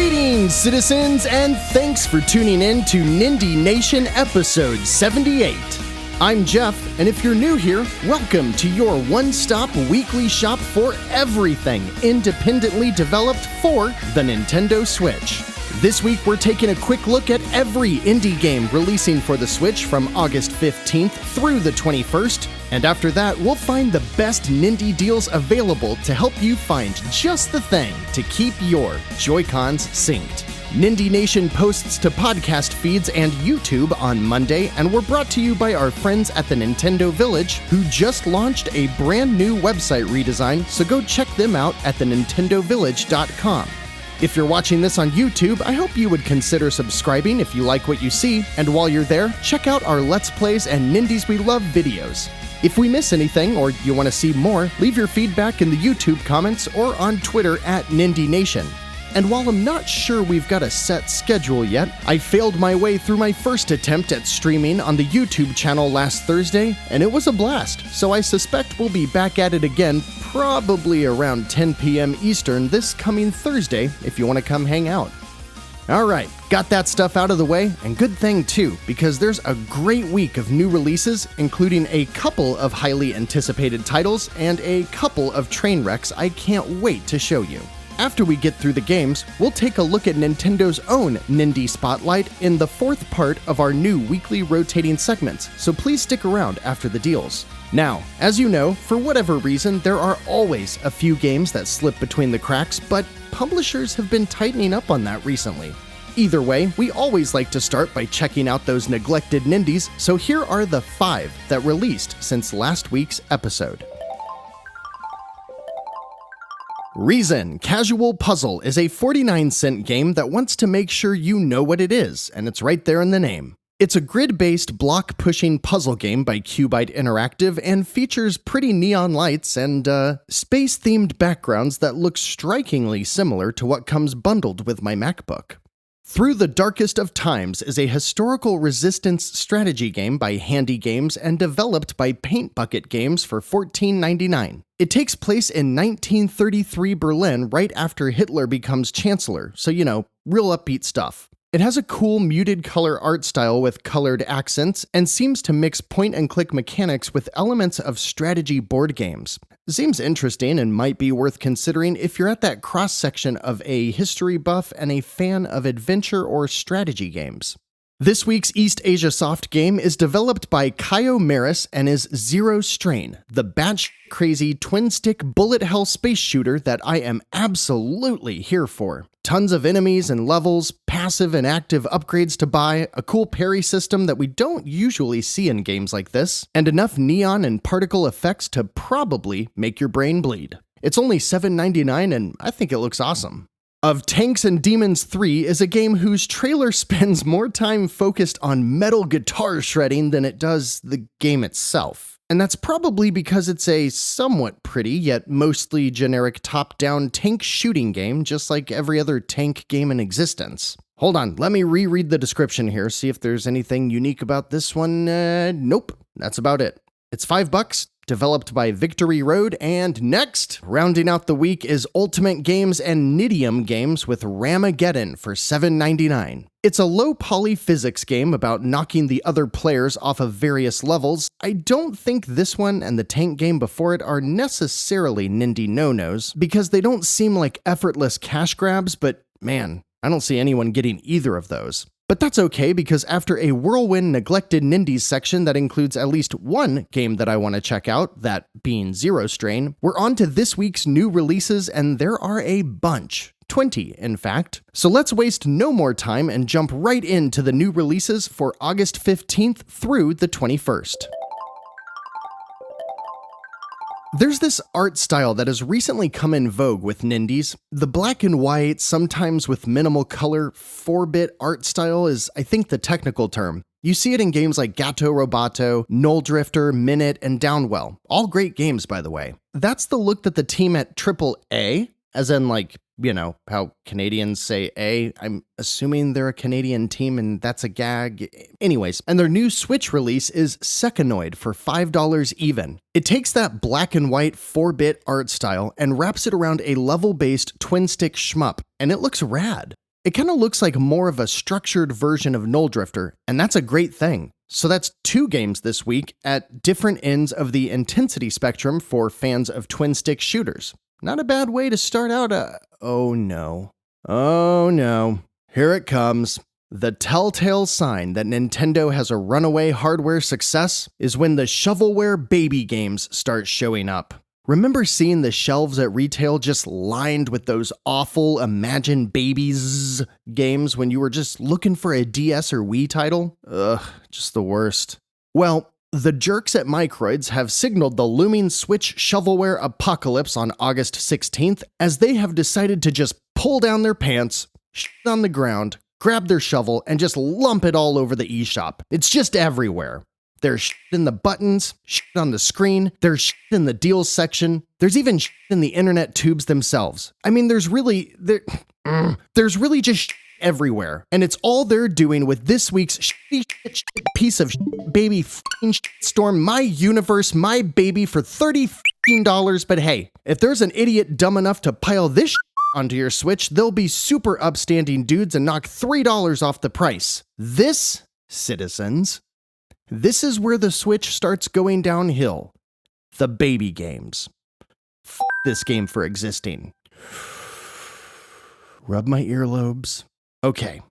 Greetings, citizens, and thanks for tuning in to Nindie Nation Episode 78. I'm Jeff, and if you're new here, welcome to your one-stop weekly shop for everything independently developed for the Nintendo Switch. This week, we're taking a quick look at every indie game releasing for the Switch from August 15th through the 21st, and after that, we'll find the best Nindie deals available to help you find just the thing to keep your Joy-Cons synced. Nindie Nation posts to podcast feeds and YouTube on Monday, and we're brought to you by our friends at the Nintendo Village, who just launched a brand new website redesign, so go check them out at thenintendovillage.com. If you're watching this on YouTube, I hope you would consider subscribing if you like what you see, and while you're there, check out our Let's Plays and Nindies We Love videos. If we miss anything or you want to see more, leave your feedback in the YouTube comments or on Twitter at Nindie Nation. And while I'm not sure we've got a set schedule yet, I failed my way through my first attempt at streaming on the YouTube channel last Thursday, and it was a blast, so I suspect we'll be back at it again probably around 10 p.m. Eastern this coming Thursday if you want to come hang out. Alright, got that stuff out of the way, and good thing too, because there's a great week of new releases, including a couple of highly anticipated titles and a couple of train wrecks I can't wait to show you. After we get through the games, we'll take a look at Nintendo's own Nindie Spotlight in the fourth part of our new weekly rotating segments, so please stick around after the deals. Now, as you know, for whatever reason, there are always a few games that slip between the cracks, but publishers have been tightening up on that recently. Either way, we always like to start by checking out those neglected Nindies, so here are the 5 that released since last week's episode. Reason Casual Puzzle is a 49-cent game that wants to make sure you know what it is, and it's right there in the name. It's a grid-based block-pushing puzzle game by Cubite Interactive and features pretty neon lights and, space-themed backgrounds that look strikingly similar to what comes bundled with my MacBook. Through the Darkest of Times is a historical resistance strategy game by Handy Games and developed by Paint Bucket Games for $14.99. It takes place in 1933 Berlin right after Hitler becomes chancellor, so real upbeat stuff. It has a cool muted color art style with colored accents and seems to mix point-and-click mechanics with elements of strategy board games. Seems interesting and might be worth considering if you're at that cross-section of a history buff and a fan of adventure or strategy games. This week's East Asia Soft game is developed by Kaio Maris and is Zero Strain, the batch-crazy twin-stick bullet hell space shooter that I am absolutely here for. Tons of enemies and levels, passive and active upgrades to buy, a cool parry system that we don't usually see in games like this, and enough neon and particle effects to probably make your brain bleed. It's only $7.99 and I think it looks awesome. Of Tanks and Demons 3 is a game whose trailer spends more time focused on metal guitar shredding than it does the game itself. And that's probably because it's a somewhat pretty, yet mostly generic top-down tank shooting game, just like every other tank game in existence. Hold on, let me reread the description here, see if there's anything unique about this one. Nope, that's about it. It's $5, developed by Victory Road, and next, rounding out the week is Ultimate Games and Nidium Games with Ramageddon for $7.99. It's a low-poly physics game about knocking the other players off of various levels. I don't think this one and the tank game before it are necessarily Nindie no-nos, because they don't seem like effortless cash grabs, but man, I don't see anyone getting either of those. But that's okay, because after a whirlwind neglected Nindies section that includes at least one game that I want to check out, that being Zero Strain, we're on to this week's new releases, and there are a bunch. 20, in fact. So let's waste no more time and jump right into the new releases for August 15th through the 21st. There's this art style that has recently come in vogue with Nindies. The black and white, sometimes with minimal color, 4-bit art style is, I think, the technical term. You see it in games like Gato Roboto, Null Drifter, Minute, and Downwell. All great games, by the way. That's the look that the team at AAA, as in how Canadians say A. I'm assuming they're a Canadian team and that's a gag. Anyways, and their new Switch release is Cecconoid for $5 even. It takes that black and white 4-bit art style and wraps it around a level-based twin-stick shmup, and it looks rad. It kind of looks like more of a structured version of Null Drifter, and that's a great thing. So that's 2 games this week at different ends of the intensity spectrum for fans of twin-stick shooters. Not a bad way to start out oh no. Oh no. Here it comes. The telltale sign that Nintendo has a runaway hardware success is when the shovelware baby games start showing up. Remember seeing the shelves at retail just lined with those awful Imagine Babies games when you were just looking for a DS or Wii title? Ugh, just the worst. Well, the jerks at Microids have signaled the looming Switch shovelware apocalypse on August 16th as they have decided to just pull down their pants, shit on the ground, grab their shovel, and just lump it all over the eShop. It's just everywhere. There's shit in the buttons, shit on the screen, there's shit in the deals section, there's even shit in the internet tubes themselves. I mean, there's really just shit everywhere. And it's all they're doing with this week's shit piece of shit, baby f***ing shit storm, my universe, my baby for $30. But hey, if there's an idiot dumb enough to pile this shit onto your Switch, they'll be super upstanding dudes and knock $3 off the price. This, citizens, this is where the Switch starts going downhill. The baby games. F this game for existing. Rub my earlobes. Okay.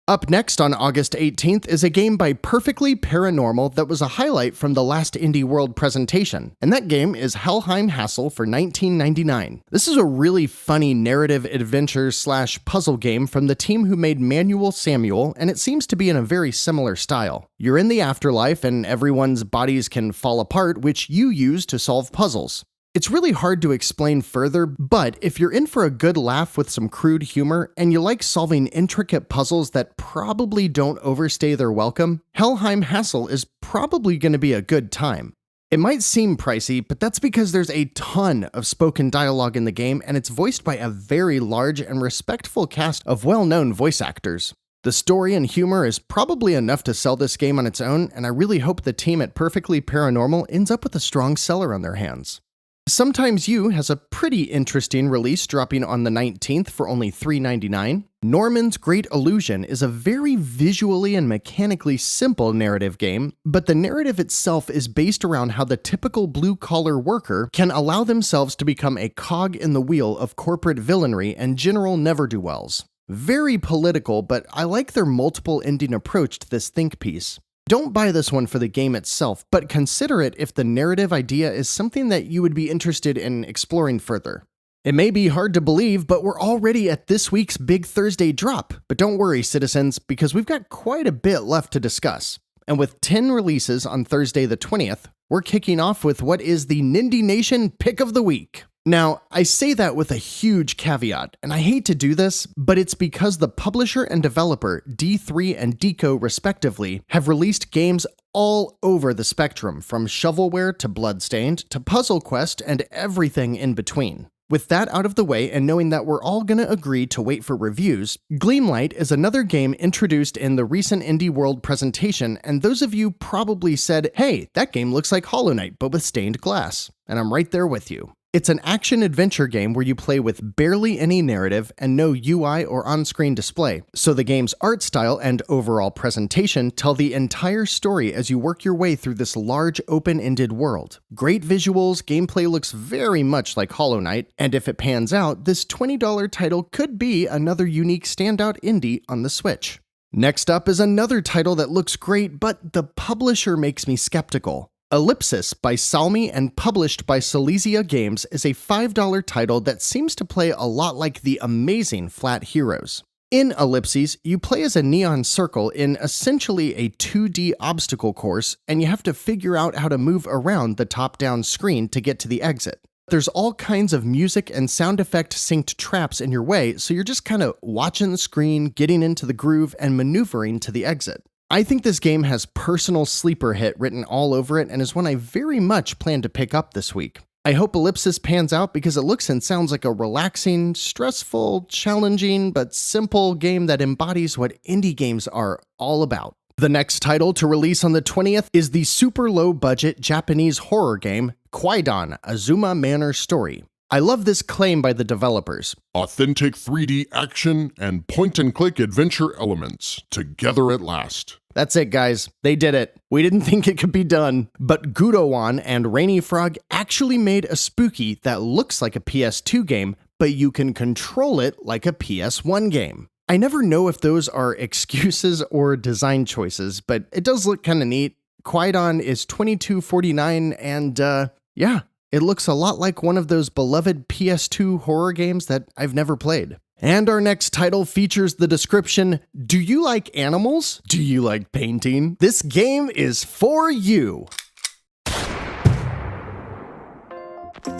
Up next on August 18th is a game by Perfectly Paranormal that was a highlight from the last Indie World presentation, and that game is Helheim Hassle for $19.99. This is a really funny narrative adventure/puzzle game from the team who made Manual Samuel, and it seems to be in a very similar style. You're in the afterlife and everyone's bodies can fall apart, which you use to solve puzzles. It's really hard to explain further, but if you're in for a good laugh with some crude humor and you like solving intricate puzzles that probably don't overstay their welcome, Helheim Hassle is probably going to be a good time. It might seem pricey, but that's because there's a ton of spoken dialogue in the game and it's voiced by a very large and respectful cast of well-known voice actors. The story and humor is probably enough to sell this game on its own, and I really hope the team at Perfectly Paranormal ends up with a strong seller on their hands. Sometimes You has a pretty interesting release dropping on the 19th for only $3.99. Norman's Great Illusion is a very visually and mechanically simple narrative game, but the narrative itself is based around how the typical blue-collar worker can allow themselves to become a cog in the wheel of corporate villainy and general ne'er-do-wells. Very political, but I like their multiple ending approach to this think piece. Don't buy this one for the game itself, but consider it if the narrative idea is something that you would be interested in exploring further. It may be hard to believe, but we're already at this week's Big Thursday drop. But don't worry, citizens, because we've got quite a bit left to discuss. And with 10 releases on Thursday the 20th, we're kicking off with what is the Nindie Nation Pick of the Week. Now, I say that with a huge caveat, and I hate to do this, but it's because the publisher and developer, D3 and Deco respectively, have released games all over the spectrum, from shovelware to Bloodstained to Puzzle Quest and everything in between. With that out of the way, and knowing that we're all gonna agree to wait for reviews, Gleamlight is another game introduced in the recent Indie World presentation, and those of you probably said, hey, that game looks like Hollow Knight, but with stained glass. And I'm right there with you. It's an action-adventure game where you play with barely any narrative and no UI or on-screen display, so the game's art style and overall presentation tell the entire story as you work your way through this large, open-ended world. Great visuals, gameplay looks very much like Hollow Knight, and if it pans out, this $20 title could be another unique standout indie on the Switch. Next up is another title that looks great, but the publisher makes me skeptical. Ellipsis by Salmi and published by Silesia Games is a $5 title that seems to play a lot like the amazing Flat Heroes. In Ellipses, you play as a neon circle in essentially a 2D obstacle course, and you have to figure out how to move around the top-down screen to get to the exit. There's all kinds of music and sound effect synced traps in your way, so you're just kind of watching the screen, getting into the groove, and maneuvering to the exit. I think this game has personal sleeper hit written all over it and is one I very much plan to pick up this week. I hope Ellipsis pans out because it looks and sounds like a relaxing, stressful, challenging, but simple game that embodies what indie games are all about. The next title to release on the 20th is the super low-budget Japanese horror game, Kwaidan: Azuma Manor Story. I love this claim by the developers. Authentic 3D action and point-and-click adventure elements, together at last. That's it, guys. They did it. We didn't think it could be done. But Gudowan and Rainy Frog actually made a spooky that looks like a PS2 game, but you can control it like a PS1 game. I never know if those are excuses or design choices, but it does look kind of neat. Quaidon is $22.49 and yeah, it looks a lot like one of those beloved PS2 horror games that I've never played. And our next title features the description, "Do you like animals? Do you like painting? This game is for you."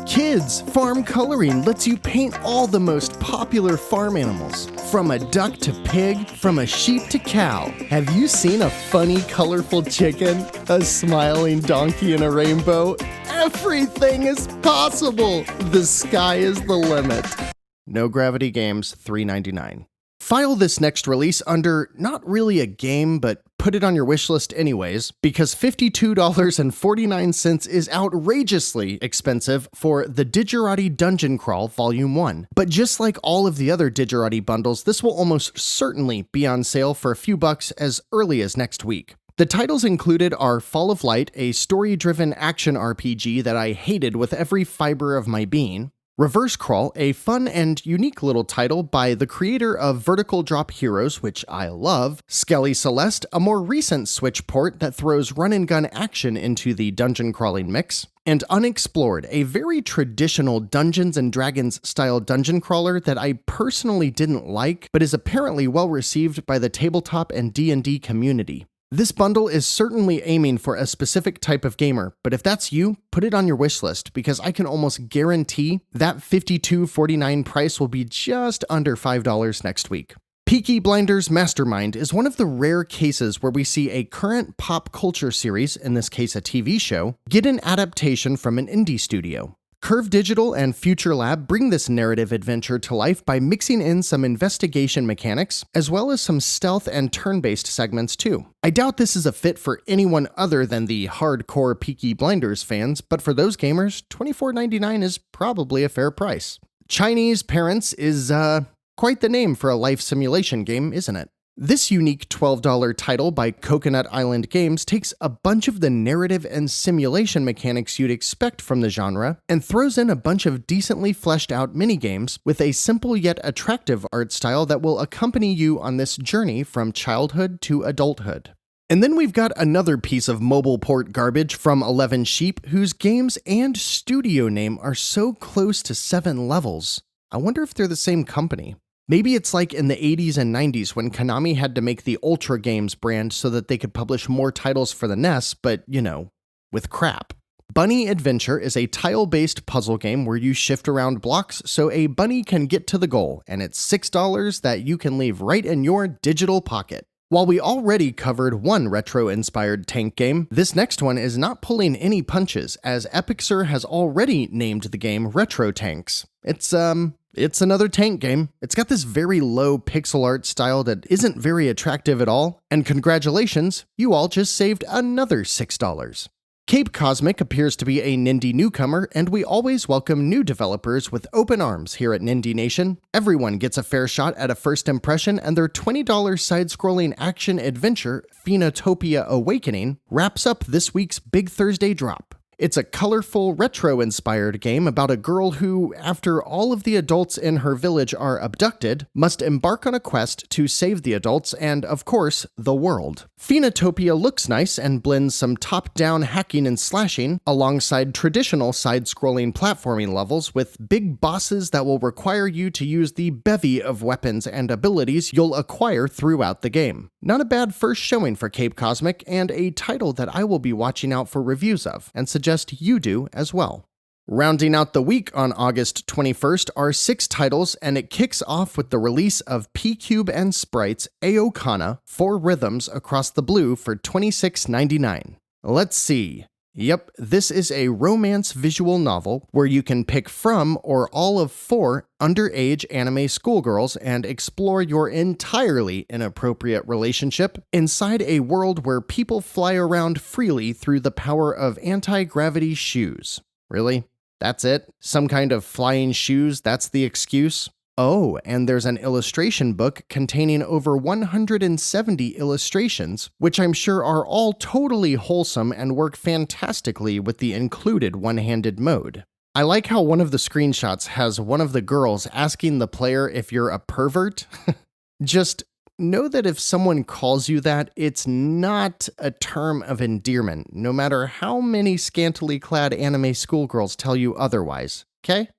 Kids Farm Coloring lets you paint all the most popular farm animals, from a duck to pig, from a sheep to cow. Have you seen a funny, colorful chicken, a smiling donkey in a rainbow? Everything is possible. The sky is the limit. No Gravity Games, $3.99. File this next release under not really a game, but put it on your wish list anyways, because $52.49 is outrageously expensive for the Digerati Dungeon Crawl Volume 1. But just like all of the other Digerati bundles, this will almost certainly be on sale for a few bucks as early as next week. The titles included are Fall of Light, a story-driven action RPG that I hated with every fiber of my being, Reverse Crawl, a fun and unique little title by the creator of Vertical Drop Heroes, which I love, Skelly Celeste, a more recent Switch port that throws run-and-gun action into the dungeon crawling mix, and Unexplored, a very traditional Dungeons & Dragons style dungeon crawler that I personally didn't like, but is apparently well received by the tabletop and D&D community. This bundle is certainly aiming for a specific type of gamer, but if that's you, put it on your wish list because I can almost guarantee that $52.49 price will be just under $5 next week. Peaky Blinders Mastermind is one of the rare cases where we see a current pop culture series, in this case a TV show, get an adaptation from an indie studio. Curve Digital and Future Lab bring this narrative adventure to life by mixing in some investigation mechanics, as well as some stealth and turn-based segments too. I doubt this is a fit for anyone other than the hardcore Peaky Blinders fans, but for those gamers, $24.99 is probably a fair price. Chinese Parents is, quite the name for a life simulation game, isn't it? This unique $12 title by Coconut Island Games takes a bunch of the narrative and simulation mechanics you'd expect from the genre and throws in a bunch of decently fleshed out minigames with a simple yet attractive art style that will accompany you on this journey from childhood to adulthood. And then we've got another piece of mobile port garbage from 11 Sheep whose games and studio name are so close to 7 levels. I wonder if they're the same company. Maybe it's like in the 80s and 90s when Konami had to make the Ultra Games brand so that they could publish more titles for the NES, but, you know, with crap. Bunny Adventure is a tile-based puzzle game where you shift around blocks so a bunny can get to the goal, and it's $6 that you can leave right in your digital pocket. While we already covered one retro-inspired tank game, this next one is not pulling any punches, as Epixer has already named the game Retro Tanks. It's another tank game. It's got this very low pixel art style that isn't very attractive at all, and congratulations, you all just saved another $6. Cape Cosmic appears to be a Nindie newcomer, and we always welcome new developers with open arms here at Nindie Nation. Everyone gets a fair shot at a first impression, and their $20 side-scrolling action adventure, Phenotopia Awakening, wraps up this week's Big Thursday drop. It's a colorful, retro-inspired game about a girl who, after all of the adults in her village are abducted, must embark on a quest to save the adults and, of course, the world. Phenotopia looks nice and blends some top-down hacking and slashing alongside traditional side-scrolling platforming levels with big bosses that will require you to use the bevy of weapons and abilities you'll acquire throughout the game. Not a bad first showing for Cape Cosmic, and a title that I will be watching out for reviews of, and suggest you do as well. Rounding out the week on August 21st are 6 titles, and it kicks off with the release of P-Cube and Sprite's Aokana 4 Rhythms Across the Blue for $26.99. Let's see. Yep, this is a romance visual novel where you can pick from or all of 4 underage anime schoolgirls and explore your entirely inappropriate relationship inside a world where people fly around freely through the power of anti-gravity shoes. Really? That's it? Some kind of flying shoes, that's the excuse? Oh, and there's an illustration book containing over 170 illustrations, which I'm sure are all totally wholesome and work fantastically with the included one-handed mode. I like how one of the screenshots has one of the girls asking the player if you're a pervert. Just know that if someone calls you that, it's not a term of endearment, no matter how many scantily clad anime schoolgirls tell you otherwise, okay?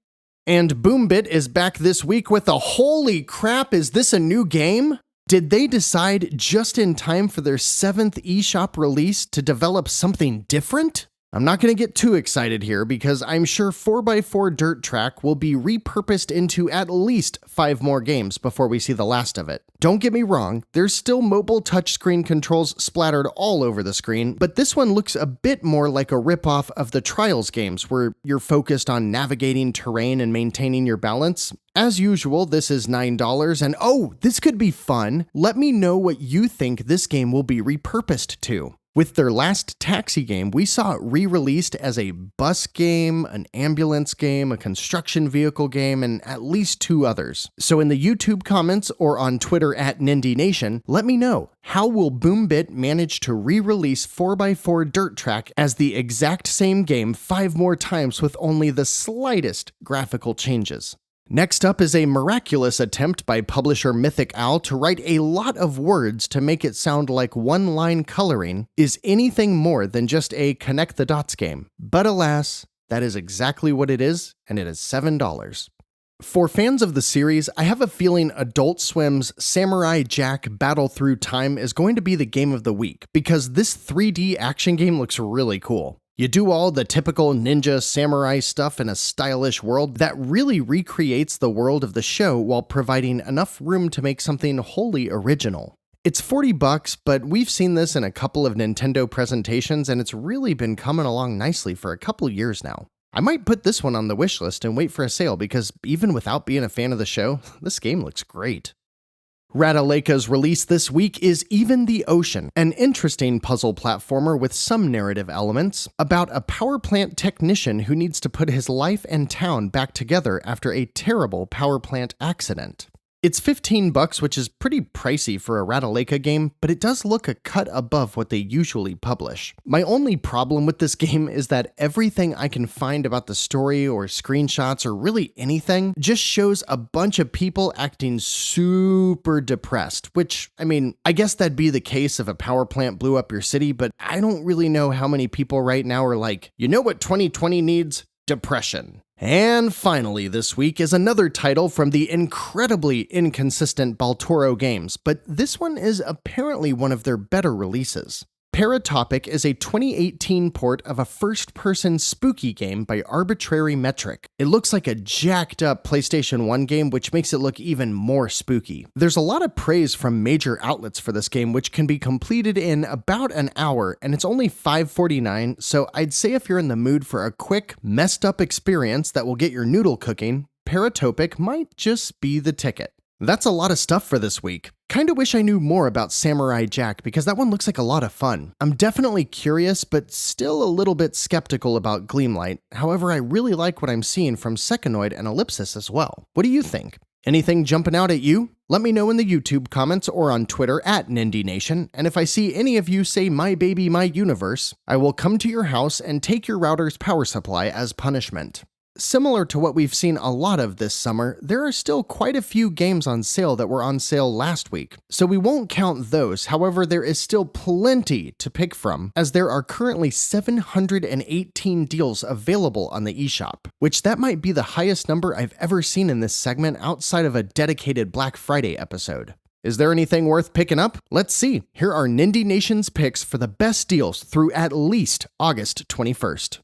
And BoomBit is back this week with a holy crap, is this a new game? Did they decide just in time for their 7th eShop release to develop something different? I'm not going to get too excited here because I'm sure 4x4 Dirt Track will be repurposed into at least 5 more games before we see the last of it. Don't get me wrong, there's still mobile touchscreen controls splattered all over the screen, but this one looks a bit more like a ripoff of the Trials games where you're focused on navigating terrain and maintaining your balance. As usual, this is $9, and oh, this could be fun. Let me know what you think this game will be repurposed to. With their last taxi game, we saw it re-released as a bus game, an ambulance game, a construction vehicle game, and at least 2 others. So in the YouTube comments or on Twitter at Nindie Nation, let me know, how will BoomBit manage to re-release 4x4 Dirt Track as the exact same game 5 more times with only the slightest graphical changes? Next up is a miraculous attempt by publisher Mythic Owl to write a lot of words to make it sound like one-line coloring is anything more than just a connect the dots game. But alas, that is exactly what it is, and it is $7. For fans of the series, I have a feeling Adult Swim's Samurai Jack Battle Through Time is going to be the game of the week, because this 3D action game looks really cool. You do all the typical ninja samurai stuff in a stylish world that really recreates the world of the show while providing enough room to make something wholly original. It's $40, but we've seen this in a couple of Nintendo presentations and it's really been coming along nicely for a couple years now. I might put this one on the wishlist and wait for a sale because even without being a fan of the show, this game looks great. Ratalaika's release this week is Even the Ocean, an interesting puzzle platformer with some narrative elements about a power plant technician who needs to put his life and town back together after a terrible power plant accident. It's $15, which is pretty pricey for a Ratalaika game, but it does look a cut above what they usually publish. My only problem with this game is that everything I can find about the story or screenshots or really anything just shows a bunch of people acting super depressed, which, I mean, I guess that'd be the case if a power plant blew up your city, but I don't really know how many people right now are like, you know what 2020 needs? Depression. And finally this week is another title from the incredibly inconsistent Baltoro games, but this one is apparently one of their better releases. Paratopic is a 2018 port of a first-person spooky game by Arbitrary Metric. It looks like a jacked-up PlayStation 1 game, which makes it look even more spooky. There's a lot of praise from major outlets for this game, which can be completed in about an hour, and it's only $5.49, so I'd say if you're in the mood for a quick, messed-up experience that will get your noodle cooking, Paratopic might just be the ticket. That's a lot of stuff for this week. Kinda wish I knew more about Samurai Jack because that one looks like a lot of fun. I'm definitely curious, but still a little bit skeptical about Gleamlight. However, I really like what I'm seeing from Cecconoid and Ellipsis as well. What do you think? Anything jumping out at you? Let me know in the YouTube comments or on Twitter at Nindie Nation, and if I see any of you say my baby, my universe, I will come to your house and take your router's power supply as punishment. Similar to what we've seen a lot of this summer, there are still quite a few games on sale that were on sale last week, so we won't count those. However, there is still plenty to pick from, as there are currently 718 deals available on the eShop, which that might be the highest number I've ever seen in this segment outside of a dedicated Black Friday episode. Is there anything worth picking up? Let's see. Here are Nindie Nation's picks for the best deals through at least August 21st.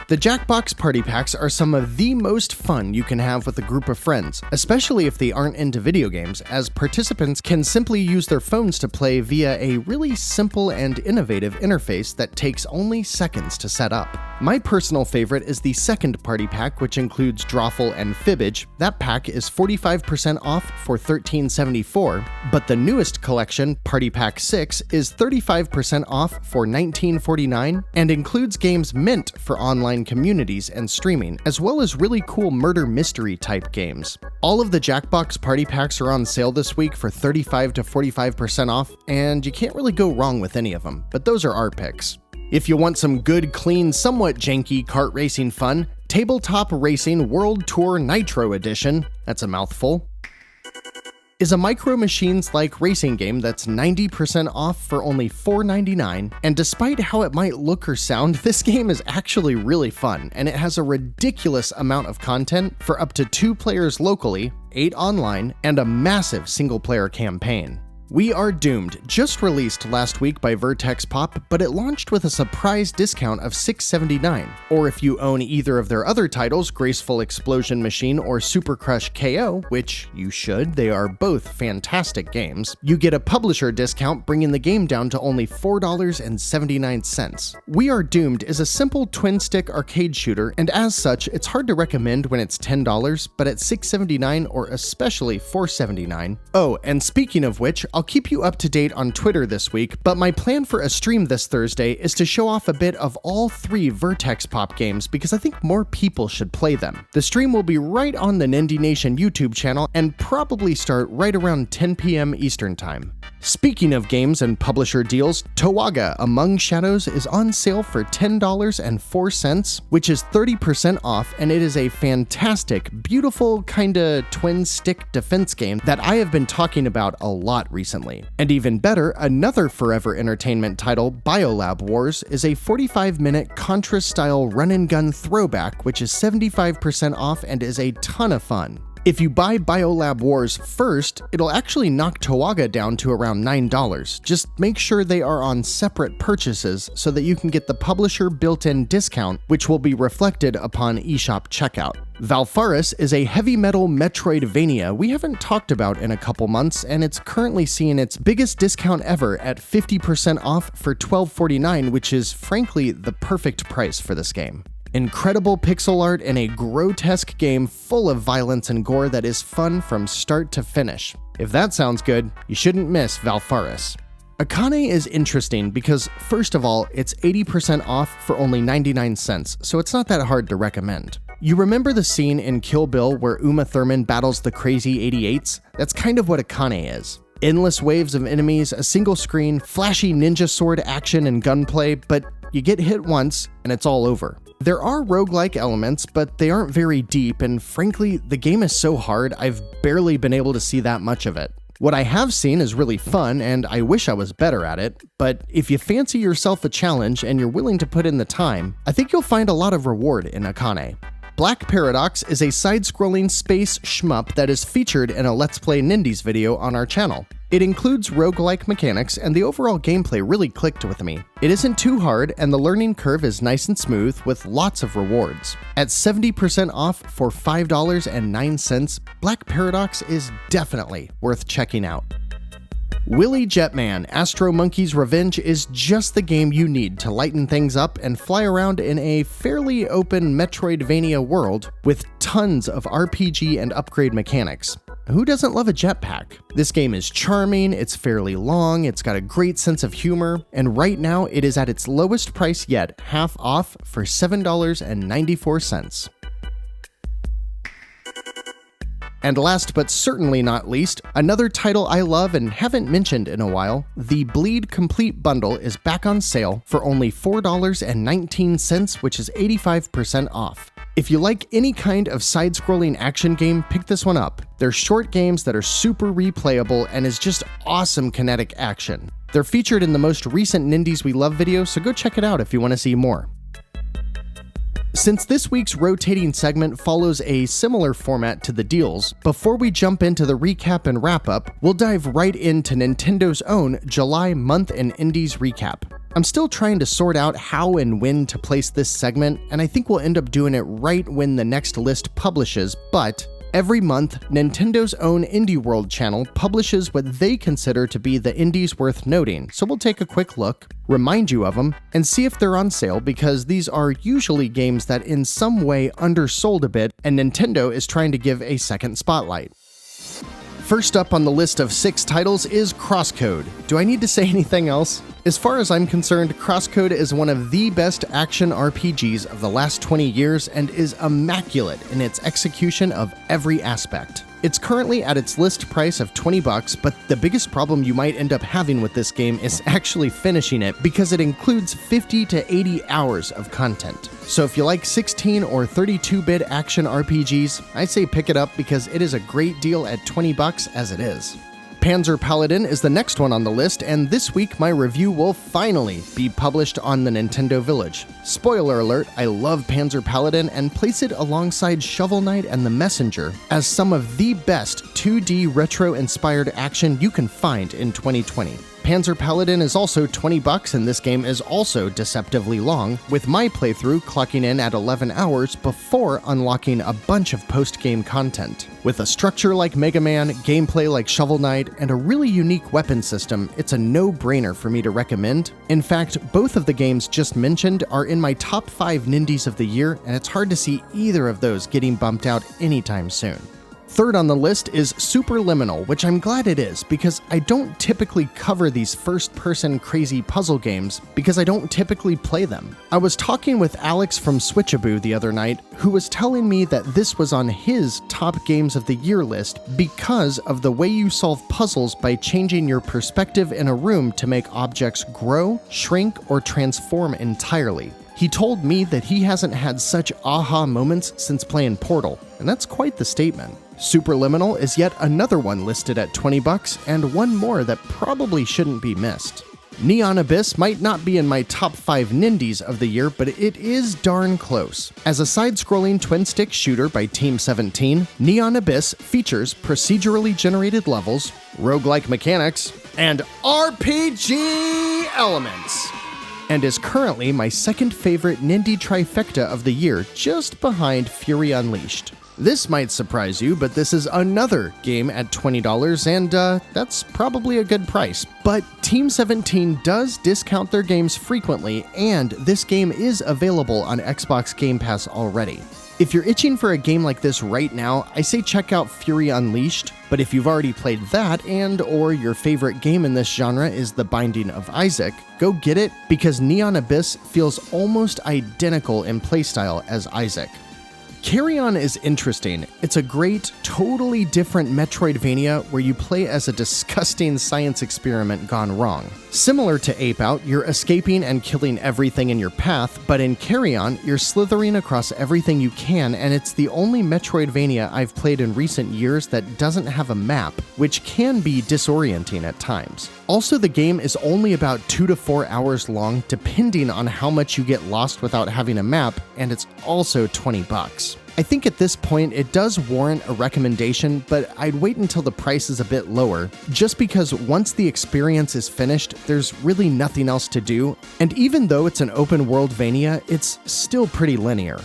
The Jackbox Party Packs are some of the most fun you can have with a group of friends, especially if they aren't into video games, as participants can simply use their phones to play via a really simple and innovative interface that takes only seconds to set up. My personal favorite is the second party pack, which includes Drawful and Fibbage. That pack is 45% off for $13.74, but the newest collection, Party Pack 6, is 35% off for $19.49 and includes games mint for online communities and streaming, as well as really cool murder mystery type games. All of the Jackbox Party Packs are on sale this week for 35 to 45% off, and you can't really go wrong with any of them, but those are our picks. If you want some good, clean, somewhat janky kart racing fun, Tabletop Racing World Tour Nitro Edition, that's a mouthful, is a Micro Machines-like racing game that's 90% off for only $4.99, and despite how it might look or sound, this game is actually really fun, and it has a ridiculous amount of content for up to 2 players locally, 8 online, and a massive single-player campaign. We Are Doomed just released last week by Vertex Pop, but it launched with a surprise discount of $6.79. Or if you own either of their other titles, Graceful Explosion Machine or Super Crush KO, which you should, they are both fantastic games, you get a publisher discount, bringing the game down to only $4.79. We Are Doomed is a simple twin-stick arcade shooter, and as such, it's hard to recommend when it's $10, but at $6.79 or especially $4.79. Oh, and speaking of which, I'll keep you up to date on Twitter this week, but my plan for a stream this Thursday is to show off a bit of all 3 Vertex Pop games because I think more people should play them. The stream will be right on the Nindie Nation YouTube channel and probably start right around 10 p.m. Eastern Time. Speaking of games and publisher deals, Towaga Among Shadows is on sale for $10.04, which is 30% off, and it is a fantastic, beautiful, kinda twin-stick defense game that I have been talking about a lot recently. And even better, another Forever Entertainment title, Biolab Wars, is a 45-minute Contra-style run-and-gun throwback, which is 75% off and is a ton of fun. If you buy Biolab Wars first, it'll actually knock Towaga down to around $9. Just make sure they are on separate purchases so that you can get the publisher built-in discount, which will be reflected upon eShop checkout. Valfaris is a heavy metal Metroidvania we haven't talked about in a couple months, and it's currently seeing its biggest discount ever at 50% off for $12.49, which is frankly the perfect price for this game. Incredible pixel art in a grotesque game full of violence and gore that is fun from start to finish. If that sounds good, you shouldn't miss Valfaris. Akane is interesting because, first of all, it's 80% off for only 99 cents, so it's not that hard to recommend. You remember the scene in Kill Bill where Uma Thurman battles the crazy 88s? That's kind of what Akane is. Endless waves of enemies, a single screen, flashy ninja sword action and gunplay, but you get hit once and it's all over. There are roguelike elements, but they aren't very deep, and frankly, the game is so hard, I've barely been able to see that much of it. What I have seen is really fun, and I wish I was better at it, but if you fancy yourself a challenge and you're willing to put in the time, I think you'll find a lot of reward in Akane. Black Paradox is a side-scrolling space shmup that is featured in a Let's Play Nindies video on our channel. It includes roguelike mechanics, and the overall gameplay really clicked with me. It isn't too hard, and the learning curve is nice and smooth with lots of rewards. At 70% off for $5.09, Black Paradox is definitely worth checking out. Willy Jetman Astro Monkey's Revenge is just the game you need to lighten things up and fly around in a fairly open Metroidvania world with tons of RPG and upgrade mechanics. Who doesn't love a jetpack? This game is charming, it's fairly long, it's got a great sense of humor, and right now it is at its lowest price yet, half off for $7.94. And last but certainly not least, another title I love and haven't mentioned in a while, the Bleed Complete Bundle is back on sale for only $4.19, which is 85% off. If you like any kind of side-scrolling action game, pick this one up. They're short games that are super replayable and is just awesome kinetic action. They're featured in the most recent Nindies We Love video, so go check it out if you want to see more. Since this week's rotating segment follows a similar format to the deals, before we jump into the recap and wrap-up, we'll dive right into Nintendo's own July Month in Indies recap. I'm still trying to sort out how and when to place this segment, and I think we'll end up doing it right when the next list publishes, but every month, Nintendo's own Indie World channel publishes what they consider to be the indies worth noting, so we'll take a quick look, remind you of them, and see if they're on sale because these are usually games that in some way undersold a bit, and Nintendo is trying to give a second spotlight. First up on the list of 6 titles is Crosscode. Do I need to say anything else? As far as I'm concerned, Crosscode is one of the best action RPGs of the last 20 years and is immaculate in its execution of every aspect. It's currently at its list price of $20, but the biggest problem you might end up having with this game is actually finishing it because it includes 50 to 80 hours of content. So if you like 16 or 32-bit action RPGs, I say pick it up because it is a great deal at $20 as it is. Panzer Paladin is the next one on the list, and this week my review will finally be published on the Nintendo Village. Spoiler alert, I love Panzer Paladin and place it alongside Shovel Knight and The Messenger as some of the best 2D retro-inspired action you can find in 2020. Panzer Paladin is also $20 and this game is also deceptively long, with my playthrough clocking in at 11 hours before unlocking a bunch of post-game content. With a structure like Mega Man, gameplay like Shovel Knight, and a really unique weapon system, it's a no-brainer for me to recommend. In fact, both of the games just mentioned are in my top 5 Nindies of the year, and it's hard to see either of those getting bumped out anytime soon. Third on the list is Superliminal, which I'm glad it is because I don't typically cover these first-person crazy puzzle games because I don't typically play them. I was talking with Alex from Switchaboo the other night, who was telling me that this was on his top games of the year list because of the way you solve puzzles by changing your perspective in a room to make objects grow, shrink, or transform entirely. He told me that he hasn't had such aha moments since playing Portal, and that's quite the statement. Superliminal is yet another one listed at $20, and one more that probably shouldn't be missed. Neon Abyss might not be in my top 5 Nindies of the year, but it is darn close. As a side-scrolling twin-stick shooter by Team 17, Neon Abyss features procedurally generated levels, roguelike mechanics, and RPG elements, and is currently my second favorite Nindie trifecta of the year, just behind Fury Unleashed. This might surprise you, but this is another game at $20, and that's probably a good price. But Team 17 does discount their games frequently, and this game is available on Xbox Game Pass already. If you're itching for a game like this right now, I say check out Fury Unleashed, but if you've already played that and/or your favorite game in this genre is The Binding of Isaac, go get it because Neon Abyss feels almost identical in playstyle as Isaac. Carry On is interesting. It's a great, totally different Metroidvania where you play as a disgusting science experiment gone wrong. Similar to Ape Out, you're escaping and killing everything in your path, but in Carry On, you're slithering across everything you can, and it's the only Metroidvania I've played in recent years that doesn't have a map, which can be disorienting at times. Also, the game is only about 2 to 4 hours long, depending on how much you get lost without having a map, and it's also $20. I think at this point it does warrant a recommendation, but I'd wait until the price is a bit lower, just because once the experience is finished, there's really nothing else to do, and even though it's an open world-vania, it's still pretty linear.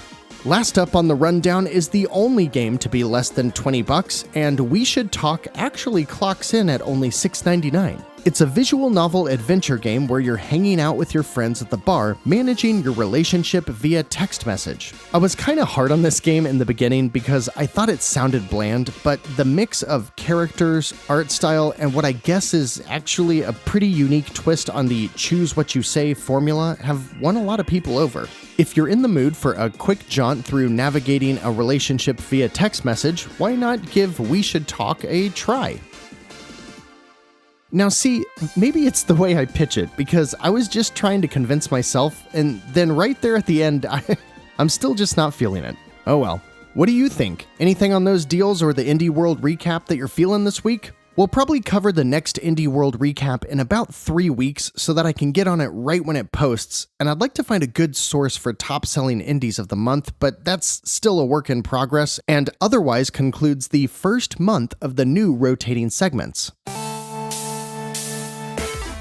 Last up on the rundown is the only game to be less than $20, and We Should Talk actually clocks in at only $6.99. It's a visual novel adventure game where you're hanging out with your friends at the bar, managing your relationship via text message. I was kinda hard on this game in the beginning because I thought it sounded bland, but the mix of characters, art style, and what I guess is actually a pretty unique twist on the choose what you say formula have won a lot of people over. If you're in the mood for a quick jaunt through navigating a relationship via text message, why not give We Should Talk a try? Now see, maybe it's the way I pitch it, because I was just trying to convince myself, and then right there at the end, I'm still just not feeling it. Oh well. What do you think? Anything on those deals or the Indie World recap that you're feeling this week? We'll probably cover the next Indie World recap in about 3 weeks so that I can get on it right when it posts, and I'd like to find a good source for top-selling indies of the month, but that's still a work in progress, and otherwise concludes the first month of the new rotating segments.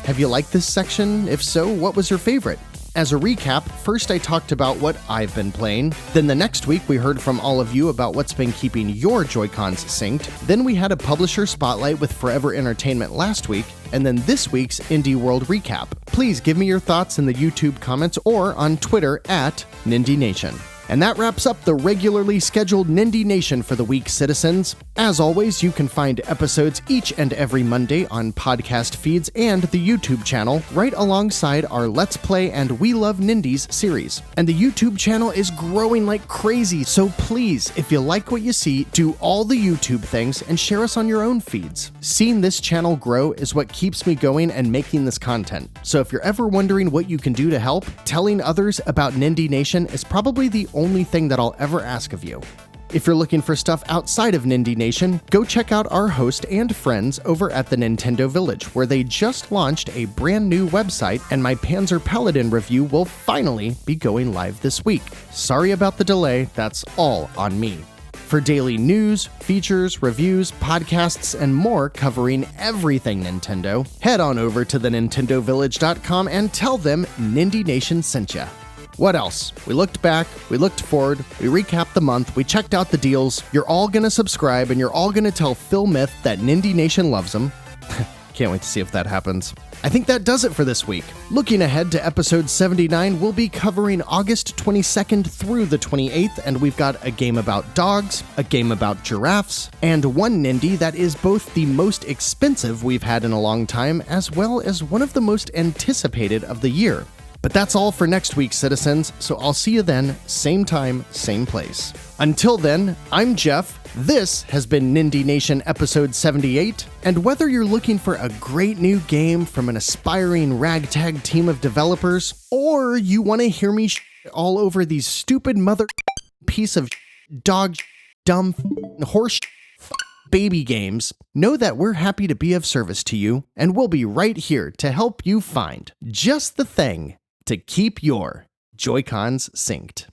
Have you liked this section? If so, what was your favorite? As a recap, first I talked about what I've been playing, then the next week we heard from all of you about what's been keeping your Joy-Cons synced, then we had a publisher spotlight with Forever Entertainment last week, and then this week's Indie World recap. Please give me your thoughts in the YouTube comments or on Twitter at Nindie Nation. And that wraps up the regularly scheduled Nindie Nation for the week, citizens. As always, you can find episodes each and every Monday on podcast feeds and the YouTube channel, right alongside our Let's Play and We Love Nindies series. And the YouTube channel is growing like crazy, so please, if you like what you see, do all the YouTube things and share us on your own feeds. Seeing this channel grow is what keeps me going and making this content. So if you're ever wondering what you can do to help, telling others about Nindie Nation is probably the only thing that I'll ever ask of you. If you're looking for stuff outside of Nindie Nation, go check out our host and friends over at the Nintendo Village, where they just launched a brand new website, and my Panzer Paladin review will finally be going live this week. Sorry about the delay, that's all on me. For daily news, features, reviews, podcasts, and more covering everything Nintendo, head on over to thenintendovillage.com and tell them Nindie Nation sent ya. What else? We looked back, we looked forward, we recapped the month, we checked out the deals. You're all gonna subscribe and you're all gonna tell Phil Myth that Nindie Nation loves him. Can't wait to see if that happens. I think that does it for this week. Looking ahead to episode 79, we'll be covering August 22nd through the 28th, and we've got a game about dogs, a game about giraffes, and one Nindie that is both the most expensive we've had in a long time, as well as one of the most anticipated of the year. But that's all for next week, citizens, so I'll see you then, same time, same place. Until then, I'm Jeff, this has been Nindie Nation episode 78, and whether you're looking for a great new game from an aspiring ragtag team of developers, or you want to hear me all over these stupid mother piece of dog dumb horse baby games, know that we're happy to be of service to you, and we'll be right here to help you find just the thing to keep your Joy-Cons synced.